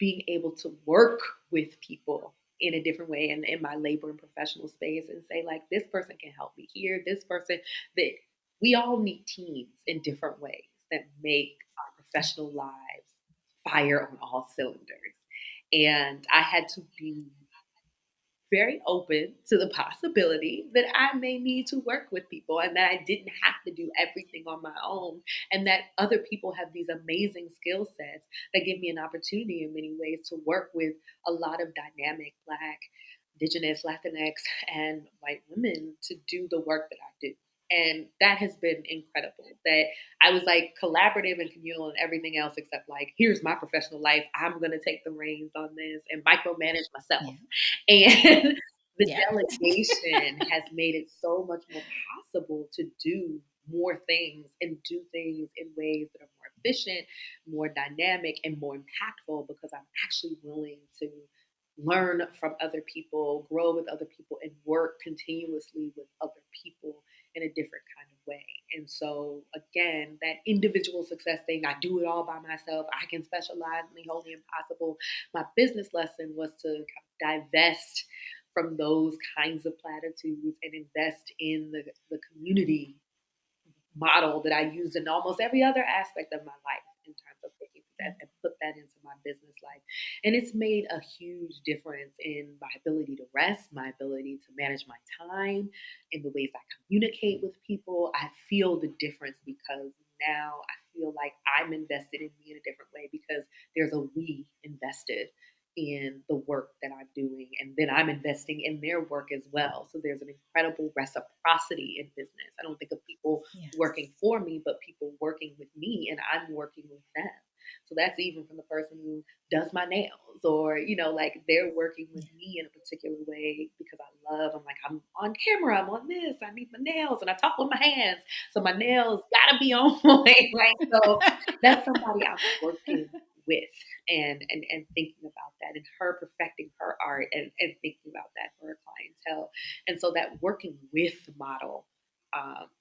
B: being able to work with people in a different way and in my labor and professional space and say, like, this person can help me here, this person that we all need teams in different ways that make our professional lives fire on all cylinders. And I had to be very open to the possibility that I may need to work with people and that I didn't have to do everything on my own, and that other people have these amazing skill sets that give me an opportunity in many ways to work with a lot of dynamic Black, Indigenous, Latinx, and white women to do the work that I do. And that has been incredible. That I was like collaborative and communal and everything else except like, here's my professional life. I'm going to take the reins on this and micromanage myself.
A: Yeah.
B: And the
A: Yeah.
B: delegation has made it so much more possible to do more things and do things in ways that are more efficient, more dynamic, and more impactful because I'm actually willing to learn from other people, grow with other people, and work continuously with other people in a different kind of way. And so, again, that individual success thing, I do it all by myself. I can specialize in the wholly impossible. My business lesson was to kind of divest from those kinds of platitudes and invest in the community model that I use in almost every other aspect of my life in terms of taking
A: Yeah.
B: and put that into my business life. And it's made a huge difference in my ability to rest, my ability to manage my time, in the ways I communicate with people. I feel the difference because now I feel like I'm invested in me in a different way because there's a we invested in the work that I'm doing. And then I'm investing in their work as well. So there's an incredible reciprocity in business. I don't think of people working
A: Yes.
B: for me, but people working with me and I'm working with them. So that's even from the person who does my nails or, like they're working with
A: Yeah.
B: me in a particular way because I'm like, I'm on camera, I'm on this, I need my nails, and I talk with my hands. So my nails gotta be on point, right? So that's somebody I'm working with and thinking about that and her perfecting her art and thinking about that for her clientele. And so that working with model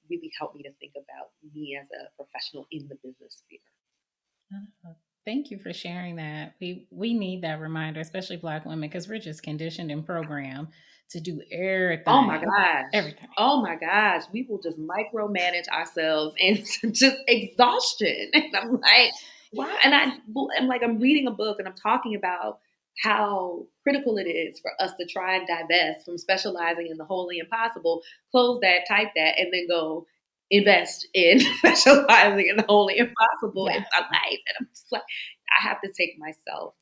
B: really helped me to think about me as a professional in the business sphere.
A: Oh, thank you for sharing that. We need that reminder, especially Black women, because we're just conditioned and programmed to do
B: Oh my
A: everything,
B: gosh.
A: everything.
B: Oh my gosh. We will just micromanage ourselves into just exhaustion. And I'm like, why? And I'm like, I'm reading a book and I'm talking about how critical it is for us to try and divest from specializing in the wholly impossible, close that, type that, and then go invest in specializing in the wholly impossible in
A: Yeah.
B: my life. And I'm just like, I have to take myself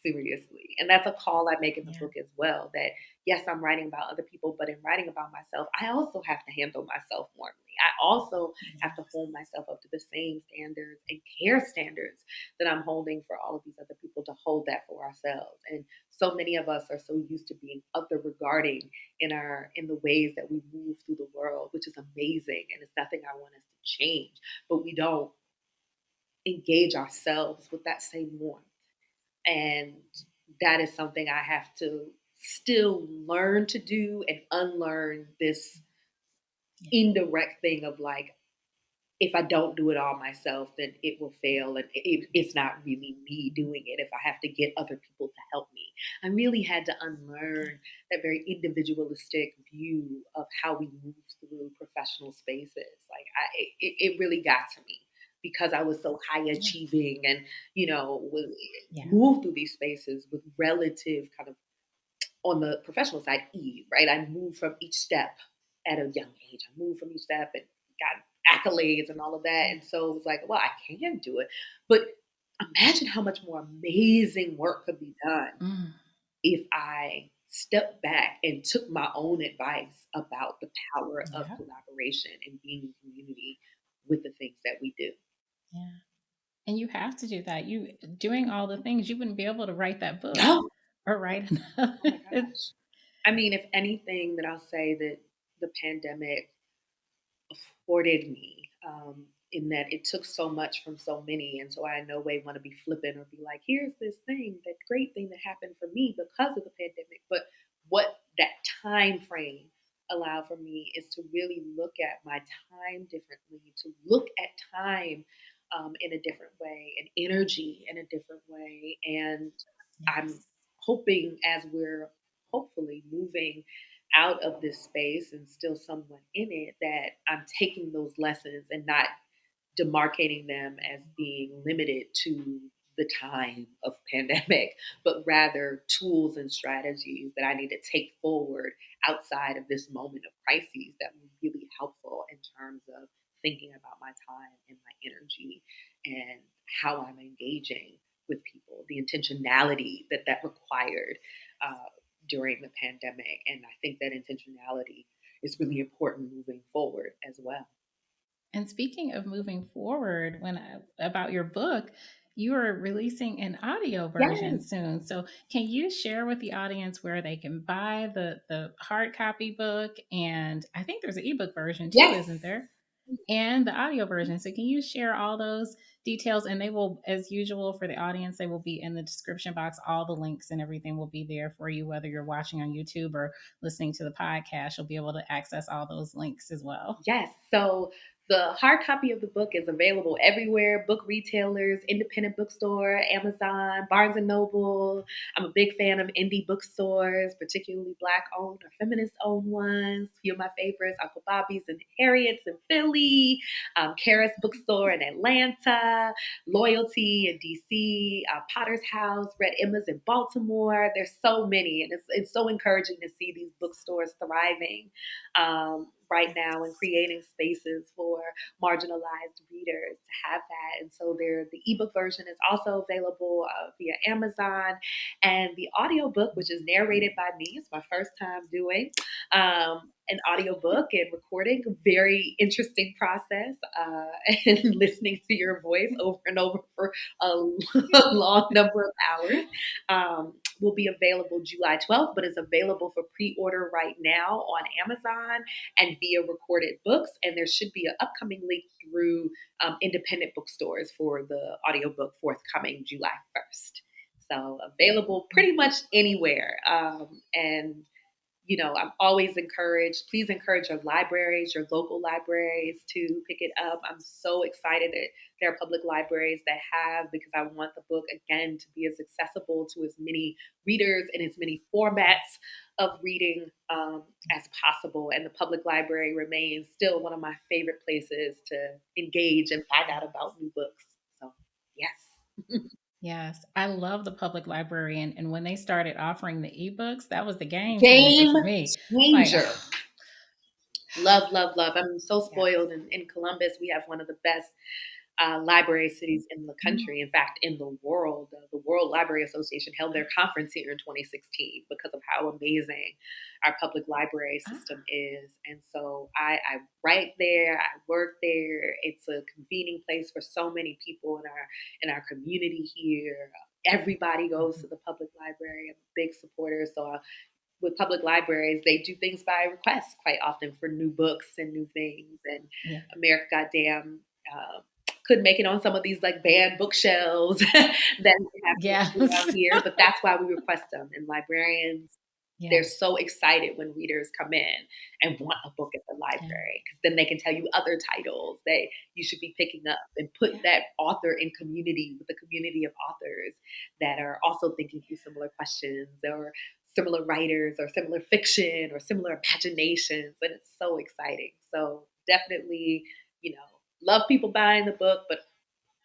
B: seriously. And that's a call I make in the
A: Yeah.
B: book as well, that yes, I'm writing about other people, but in writing about myself, I also have to handle myself warmly. I also have to hold
A: Yes.
B: myself up to the same standards and care standards that I'm holding for all of these other people to hold that for ourselves. And so many of us are so used to being other regarding in the ways that we move through the world, which is amazing. And it's nothing I want us to change, but we don't engage ourselves with that same warmth. And that is something I have to still learn to do and unlearn this
A: Yeah.
B: indirect thing of like, if I don't do it all myself, then it will fail. And it's not really me doing it if I have to get other people to help me. I really had to
A: Yeah.
B: unlearn that very individualistic view of how we move through professional spaces. Like, it really got to me because I was so high
A: Yeah.
B: achieving and, would
A: Yeah.
B: move through these spaces with relative kind of on the professional side, ease, right? I moved from each step at a young age. I moved from each step and got accolades and all of that.
A: Yeah.
B: And so it was like, well, I can do it. But imagine how much more amazing work could be done
A: Mm.
B: if I stepped back and took my own advice about the power of
A: Yeah.
B: collaboration and being in community with the things that we do.
A: Yeah. And you have to do that. You doing all the things, you wouldn't be able to write that book
B: No.
A: or write another.
B: Oh my gosh. I mean, if anything, that I'll say that the pandemic afforded me, in that it took so much from so many. And so I in no way want to be flippant or be like, here's this thing, that great thing that happened for me because of the pandemic. But what that time frame allowed for me is to really look at my time differently, to look at time in a different way and energy in a different way. And I'm
A: Yes.
B: hoping as we're hopefully moving out of this space and still somewhat in it, that I'm taking those lessons and not demarcating them as being limited to the time of pandemic, but rather tools and strategies that I need to take forward outside of this moment of crises that were really helpful in terms of thinking about my time and my energy and how I'm engaging with people, the intentionality that required uh, during the pandemic. And I think that intentionality is really important moving forward as well.
A: And speaking of moving forward, about your book, you are releasing an audio version
B: Yes,
A: soon. So, can you share with the audience where they can buy the hard copy book? And I think there's an ebook version too,
B: yes.
A: isn't there? And the audio version. So, can you share all those details? And they will, as usual for the audience, they will be in the description box. All the links and everything will be there for you, whether you're watching on YouTube or listening to the podcast. You'll be able to access all those links as well.
B: Yes. So The hard copy of the book is available everywhere: book retailers, independent bookstore, Amazon, Barnes and Noble. I'm a big fan of indie bookstores, particularly Black owned or feminist owned ones. A few of my favorites: Uncle Bobby's and Harriet's in Philly, Karis Bookstore in Atlanta, Loyalty in DC, Potter's House, Red Emma's in Baltimore. There's so many, and it's so encouraging to see these bookstores thriving right now and
A: Yes.
B: creating spaces for marginalized readers to have that. And so the ebook version is also available via Amazon, and the audiobook, which is narrated by me, it's my first time doing an audiobook and recording. A very interesting process, and listening to your voice over and over for a, a long number of hours. Will be available July 12th, but is available for pre-order right now on Amazon and via Recorded Books. And there should be an upcoming link through independent bookstores for the audiobook forthcoming July 1st. So available pretty much anywhere. And I'm always encouraged. Please encourage your libraries, your local libraries to pick it up. I'm so excited that there are public libraries that have, because I want the book again to be as accessible to as many readers in as many formats of reading as possible. And the public library remains still one of my favorite places to engage and find out
A: Yes.
B: about new books. So, yes.
A: Yes. I love the public library. And when they started offering the ebooks, that was the game changer
B: Game
A: for me. It's like,
B: changer. Love, love, love. I'm so
A: yes.
B: spoiled in Columbus. We have one of the best library cities in the
A: Mhm.
B: country, in fact, in the world. The World Library Association held their conference here in 2016 because of how amazing our public library system
A: Ah,
B: is. And so I write there, I work there. It's a convening place for so many people in our community here. Everybody goes
A: mhm.
B: to the public library. I'm a big supporter. So with public libraries, they do things by request quite often for new books and new things. And
A: Yeah.
B: America Goddam uh, couldn't make it on some of these like banned bookshelves that we have around
A: Yes.
B: here, but that's why we request them. And librarians, they're
A: Yes.
B: so excited when readers come in and want a book at the
A: Yeah.
B: library, because then they can tell you other titles that you should be picking up and put
A: Yeah.
B: that author in community with the community of authors that are also thinking through similar questions, or similar writers or similar fiction or similar imaginations. And it's so exciting. So definitely, you know, love people buying the book, but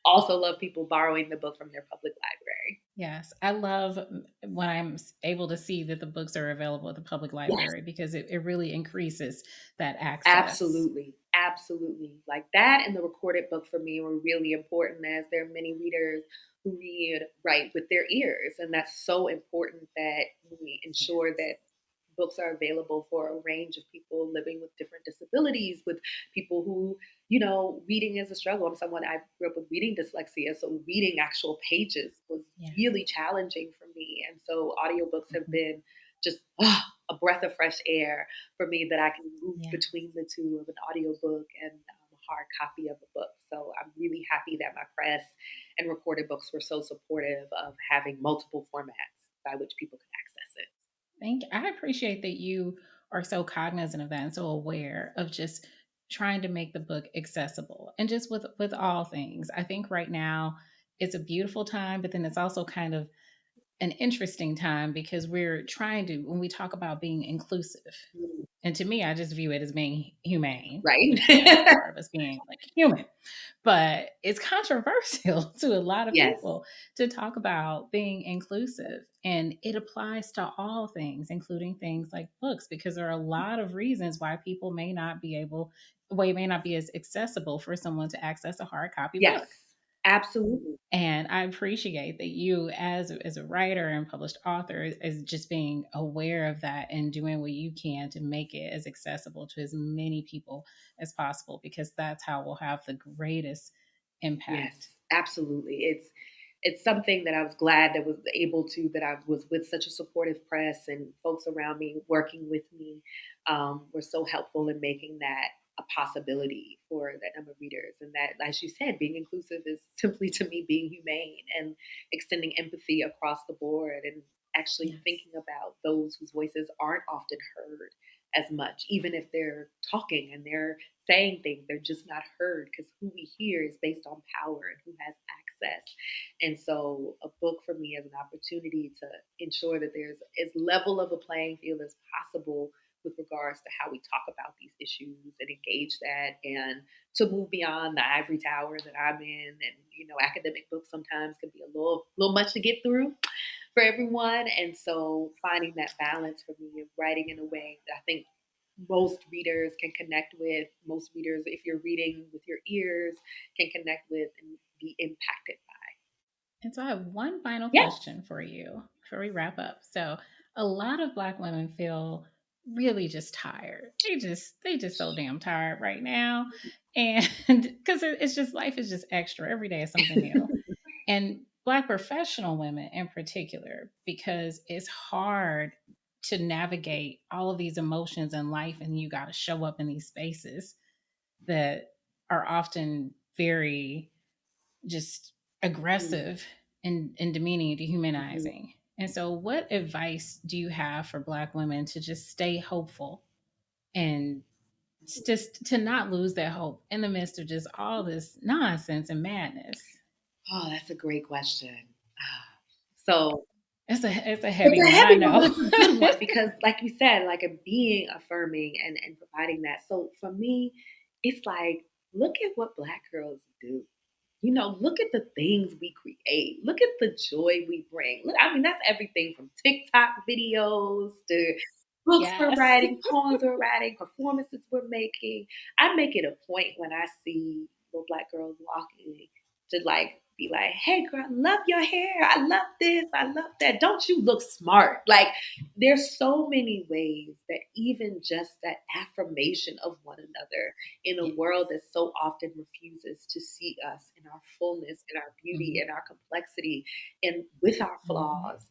B: also love people borrowing the book from their public library.
A: Yes, I love when able to see that the books are available at the public
B: Yes.
A: library because it really increases that access.
B: Absolutely. Absolutely. Like that and the recorded book for me were really important, as there are many readers who write with their ears. And that's so important that we ensure
A: Yes.
B: that books are available for a range of people living with different disabilities, with people who, reading is a struggle. I'm someone, I grew up with reading dyslexia, so reading actual pages was
A: Yeah.
B: really challenging for me. And so audiobooks have
A: Mhm.
B: been just a breath of fresh air for me, that I can move
A: Yeah.
B: between the two of an audiobook and a hard copy of a book. So I'm really happy that my press and recorded books were so supportive of having multiple formats by which people could access it.
A: I appreciate that you are so cognizant of that and so aware of just trying to make the book accessible and just with all things. I think right now it's a beautiful time, but then it's also kind of an interesting time because we're trying to, when we talk about being inclusive,
B: Mm,
A: and to me, I just view it as being humane,
B: right?
A: which that's part of us being like human. But it's controversial to a lot of
B: Yes,
A: people to talk about being inclusive. And it applies to all things, including things like books, because there are a lot of reasons why people it may not be as accessible for someone to access a hard copy
B: yes,
A: book.
B: absolutely.
A: And I appreciate that you, as a writer and published author, is just being aware of that and doing what you can to make it as accessible to as many people as possible, because that's how we'll have the greatest impact.
B: Yes, absolutely. It's something that I was glad that I was with such a supportive press, and folks around me working with me were so helpful in making that a possibility for that number of readers. And that, as you said, being inclusive is simply to me being humane and extending empathy across the board, and actually
A: Yes.
B: thinking about those whose voices aren't often heard, as much, even if they're talking and they're saying things, they're just not heard because who we hear is based on power and who has access. And so a book for me is an opportunity to ensure that there's as level of a playing field as possible with regards to how we talk about these issues and engage that, and to move beyond the ivory tower that I'm in. And academic books sometimes can be a little much to get through for everyone. And so finding that balance for me of writing in a way that I think most readers can connect with, most readers, if you're reading with your ears, can connect with and be impacted by.
A: And so I have one final
B: Yes.
A: question for you before we wrap up. So a lot of Black women feel really just tired. They just so damn tired right now. And because it's just life is just extra. Every day is something new. And Black professional women in particular, because it's hard to navigate all of these emotions in life, and you got to show up in these spaces that are often very just
B: Mhm,
A: aggressive and demeaning and
B: mhm.
A: dehumanizing. And so, what advice do you have for Black women to just stay hopeful and just to not lose that hope in the midst of just all this nonsense and madness?
B: Oh, that's a great question. Ah, So
A: It's a
B: it's
A: heavy
B: a
A: one, I
B: heavy one,
A: know.
B: but it's a good one because, like you said, like a being affirming and providing that. So for me, it's like, look at what Black girls do. Look at the things we create. Look at the joy we bring. Look, I mean, that's everything from TikTok videos to books we're
A: Yes.
B: writing, poems we're writing, performances we're making. I make it a point when I see little Black girls walking to like be like, "Hey, girl, I love your hair. I love this. I love that. Don't you look smart?" Like, there's so many ways that even just that affirmation of one another in a
A: Yes.
B: world that so often refuses to see us in our fullness, in our beauty,
A: Mhm.
B: in our complexity, and with our
A: Mhm.
B: flaws.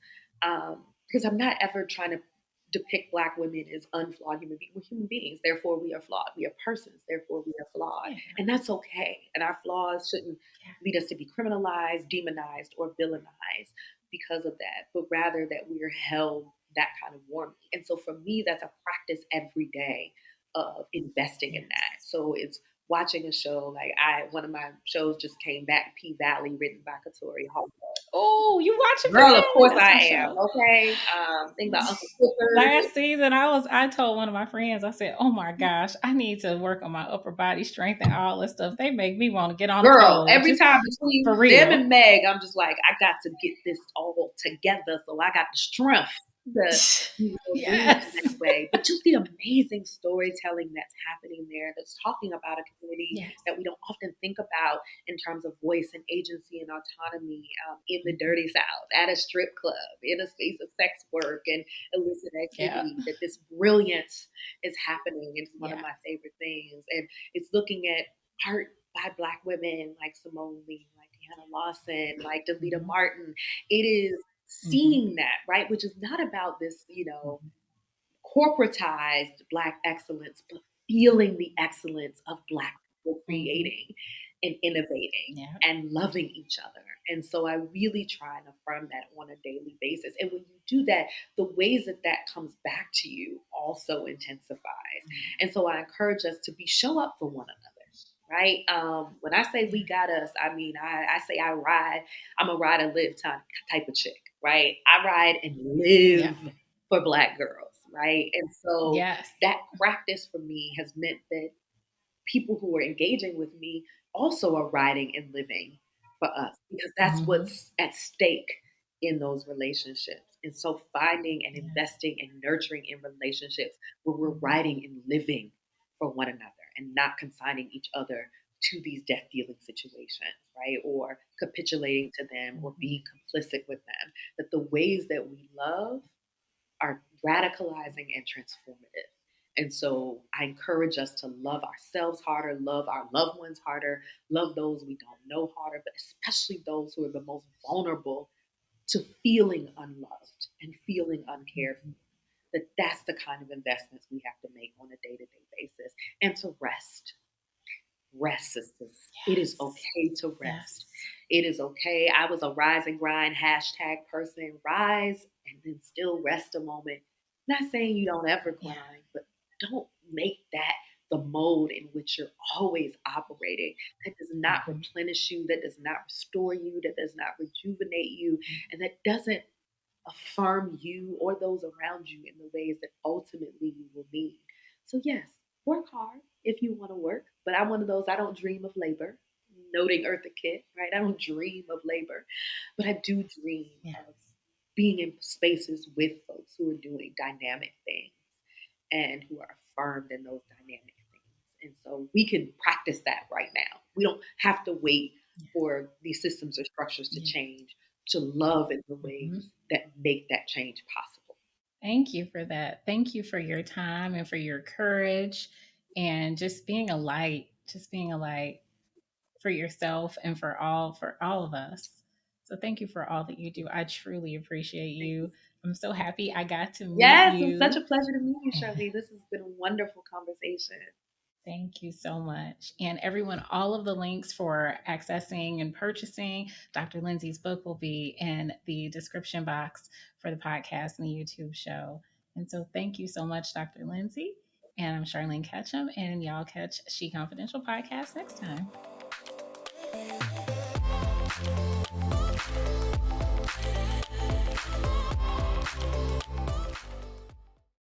B: Because I'm not ever trying to depict Black women as unflawed human beings. We're human beings, therefore we are flawed. We are persons, therefore we are flawed.
A: Yeah.
B: And that's okay. And our flaws shouldn't
A: Yeah.
B: lead us to be criminalized, demonized, or villainized because of that, but rather that we are held that kind of warmth. And so for me, that's a practice every day of investing in that.
A: Yes.
B: So it's watching a show like one of my shows just came back, P Valley, written by Katori Hall.
A: Oh, you watching P
B: Girl, of
A: Valley?
B: course
A: That's
B: I
A: my
B: am.
A: show.
B: Okay, think about Uncle Clifford.
A: Last season, I told one of my friends, I said, "Oh my gosh, I need to work on my upper body strength and all this stuff. They make me want to get on the
B: Girl,
A: pole,
B: every
A: just
B: time between
A: for
B: them
A: real."
B: and Meg, I'm just like, I got to get this all together so I got the strength to move in that
A: Yes.
B: way. But just the amazing storytelling that's happening there, that's talking about a community
A: Yes.
B: that we don't often think about in terms of voice and agency and autonomy, in the
A: Mhm.
B: dirty South, at a strip club, in a space of sex work and illicit
A: Yeah.
B: activity, that this brilliance is happening. It's one of
A: Yeah.
B: my favorite things. And it's looking at art by Black women like Simone Lee, like Deanna Lawson, like Davita
A: Mhm.
B: Martin. It is
A: Mhm.
B: seeing that, right? Which is not about this,
A: Mhm.
B: corporatized Black excellence, but feeling the excellence of Black people
A: Mhm.
B: creating and innovating
A: Yeah.
B: and loving each other. And so I really try and affirm that on a daily basis. And when you do that, the ways that that comes back to you also intensifies.
A: Mhm.
B: And so I encourage us to show up for one another. Right. When I say
A: Yeah.
B: we got us, I mean I say I ride. I'm a ride and live type of chick. Right. I ride and
A: Yeah.
B: live for Black girls, right? And so
A: Yes.
B: that practice for me has meant that people who are engaging with me also are riding and living for us because that's
A: Mhm.
B: what's at stake in those relationships. And so finding and
A: Yeah.
B: investing and nurturing in relationships where we're
A: Mhm.
B: riding and living for one another and not consigning each other to these death dealing situations, right? Or capitulating to them or
A: Mhm.
B: being complicit with them. That the ways that we love are radicalizing and transformative. And so I encourage us to love ourselves harder, love our loved ones harder, love those we don't know harder, but especially those who are the most vulnerable to feeling unloved and feeling uncared for.
A: Mhm.
B: That's the kind of investments we have to make on a day-to-day basis. And to rest. Rest, sisters. It is
A: Yes.
B: okay to rest.
A: Yes.
B: It is okay. I was a rise and grind hashtag person. Rise and then still rest a moment. Not saying you don't ever
A: Yeah.
B: grind, but make that the mode in which you're always operating. That does not
A: Mhm.
B: replenish you, that does not restore you, that does not rejuvenate you, and that doesn't affirm you or those around you in the ways that ultimately you will need. So, yes, work hard if you want to work, but I'm one of those, I don't dream of labor. Noting Eartha Kitt, right? I don't dream of labor, but I do dream of
A: Yes.
B: being in spaces with folks who are doing dynamic things and who are affirmed in those dynamic things. And so we can practice that right now. We don't have to wait
A: Yeah.
B: for these systems or structures to
A: Yeah.
B: change to love in the
A: Mhm.
B: ways that make that change possible.
A: Thank you for that. Thank you for your time and for your courage and just being a light, just being a light for yourself and for all of us. So thank you for all that you do. I truly appreciate
B: Thank you.
A: you. I'm so happy I got to meet
B: Yes, it was such a
A: you.
B: pleasure to meet you, Shirley. This has been a wonderful conversation.
A: Thank you so much. And everyone, all of the links for accessing and purchasing Dr. Lindsey's book will be in the description box for the podcast and the YouTube show. And so thank you so much, Dr. Lindsey. And I'm Charlene Ketchum, and y'all catch She Confidential podcast next time.